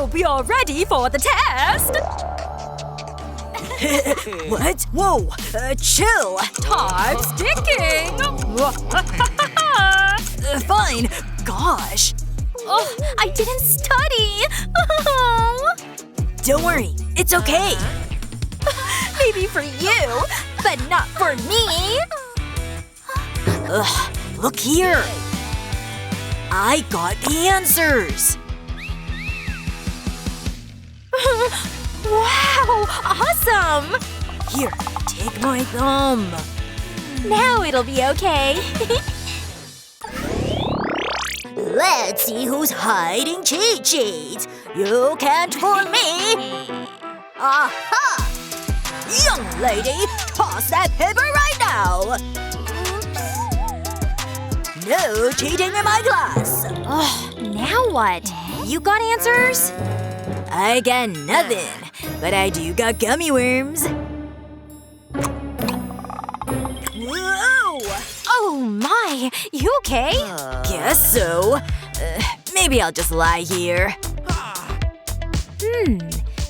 Hope you're ready for the test. What? Whoa! Chill! Time's ticking. Fine. Gosh. Oh, I didn't study. Don't worry. It's okay. Maybe for you, but not for me. Ugh. Look here. I got the answers. Wow, awesome! Here, take my thumb. Now it'll be okay. Let's see who's hiding cheat sheets. You can't fool me. Aha! Young lady, toss that paper right now. No cheating in my class. Now what? You got answers? I got nothing, but I do got gummy worms. Whoa! Oh my, you okay? Guess so. Maybe I'll just lie here.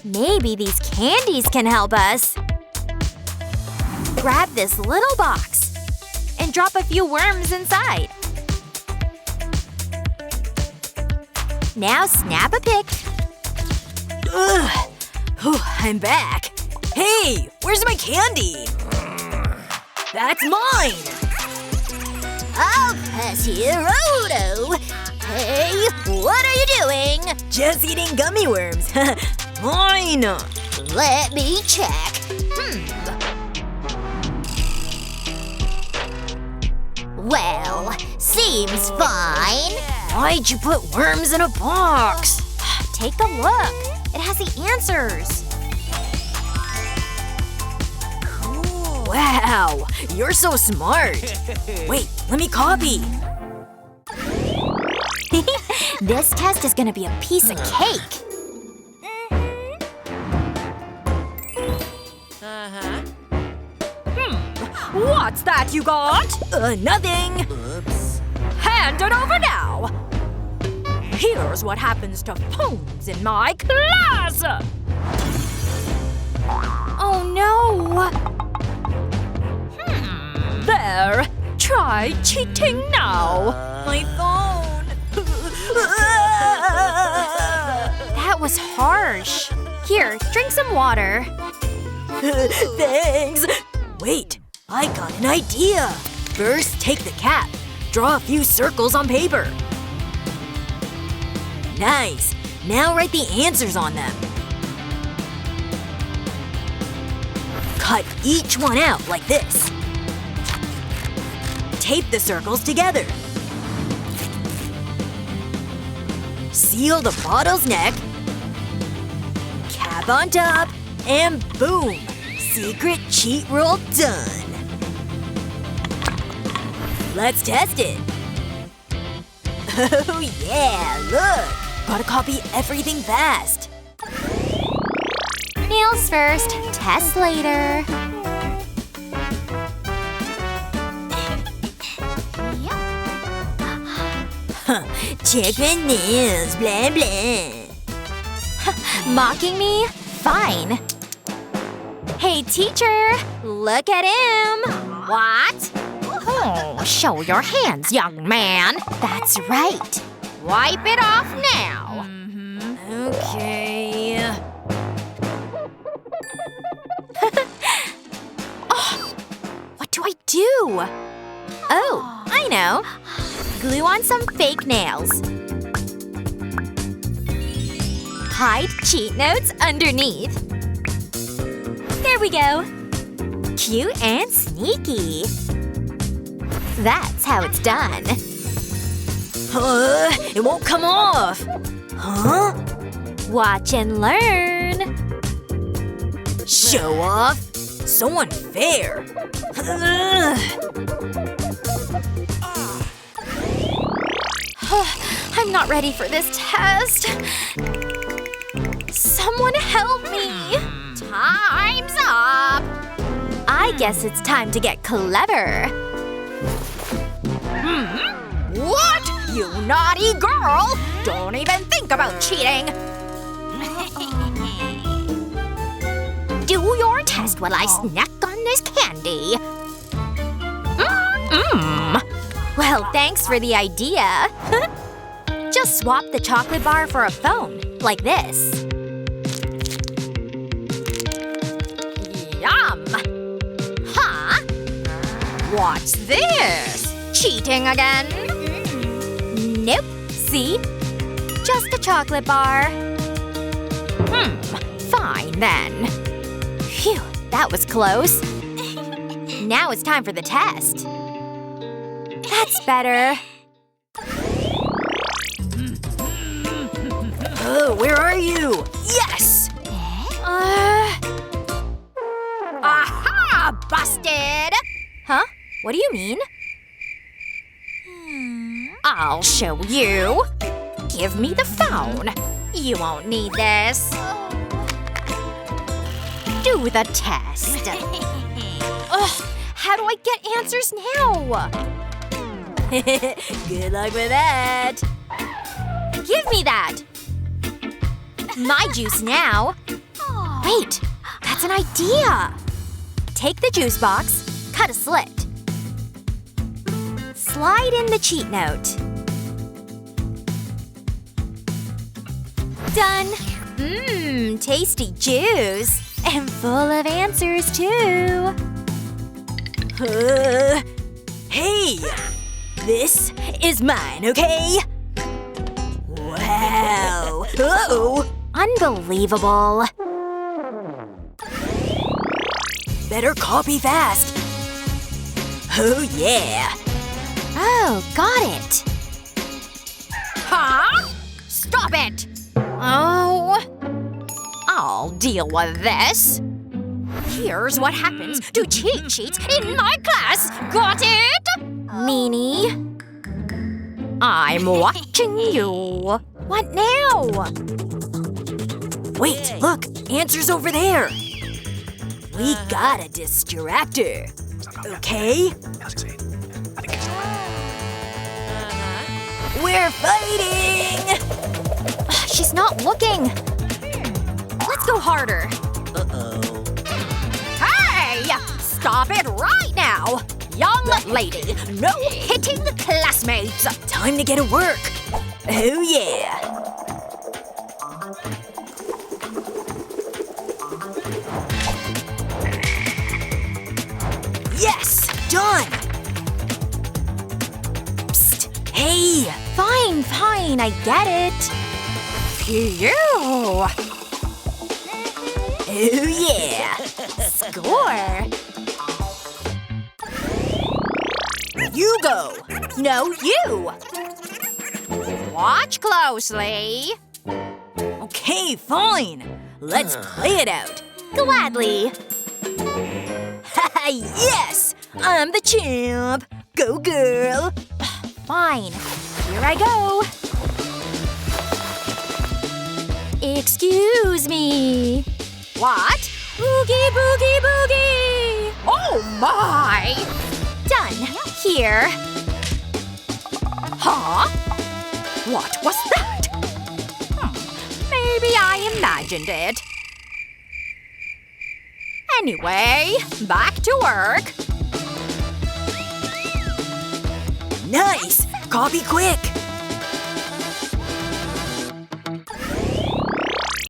Maybe these candies can help us. Grab this little box and drop a few worms inside. Now snap a pic. Ugh. Whew, I'm back. Hey, where's my candy? That's mine! I'll pass you, Rodo. Hey, what are you doing? Just eating gummy worms. Mine! Let me check. Well, seems fine. Why'd you put worms in a box? Take a look. It has the answers. Cool. Wow, you're so smart. Wait, let me copy. This test is gonna be a piece of cake. What's that you got? Nothing. Oops. Hand it over now. Here's what happens to phones in my class. Oh no. There. Try cheating now. My phone. That was harsh. Here, drink some water. Thanks. Wait, I got an idea. First, take the cap. Draw a few circles on paper. Nice. Now write the answers on them. Cut each one out like this. Tape the circles together. Seal the bottle's neck. Cap on top. And boom! Secret cheat roll done. Let's test it. Oh yeah, look! Gotta copy everything fast. Nails first, test later. Check my nails, blah blah. Mocking me? Fine. Hey, teacher! Look at him! What? Oh, show your hands, young man. That's right. Wipe it off now. Okay. Oh, what do I do? Oh, I know. Glue on some fake nails. Hide cheat notes underneath. There we go. Cute and sneaky. That's how it's done. It won't come off. Huh? Watch and learn. Show off? So unfair. I'm not ready for this test. Someone help me. Time's up. I guess it's time to get clever. What? You naughty girl! Don't even think about cheating. Do your test while I snack on this candy. Well, thanks for the idea. Just swap the chocolate bar for a phone, like this. Yum! Huh? What's this? Cheating again? Nope. See? Just a chocolate bar. Fine then. Phew, that was close. Now it's time for the test. That's better. Oh, where are you? Yes! Aha! Busted! Huh? What do you mean? I'll show you. Give me the phone. You won't need this. Do the test. How do I get answers now? Good luck with that. Give me that. My juice now. Wait, that's an idea. Take the juice box, cut a slit. Slide in the cheat note. Done. Tasty juice. And full of answers, too. Hey! This is mine, okay? Wow! Uh-oh! Unbelievable. Better copy fast. Oh, yeah! Oh, got it. Huh? Stop it! Oh. I'll deal with this. Here's what happens to cheat sheets in my class. Got it? Meanie. I'm watching you. What now? Wait, look! Answer's over there! We gotta distract her. Okay? We're fighting! She's not looking. Let's go harder. Uh-oh. Hey! Stop it right now! Young lady, no hitting classmates! Time to get to work. Oh, yeah. Yes! Done! Psst! Hey! Fine, I get it. Phew! Oh, yeah! Score. You go! No, you. Watch closely. Okay, fine. Let's play it out. Gladly. Haha, yes! I'm the champ! Go, girl! Fine. Here I go. Excuse me. What? Boogie, boogie, boogie. Oh my! Done. Here. Huh? What was that? Maybe I imagined it. Anyway, back to work. Nice! Copy quick!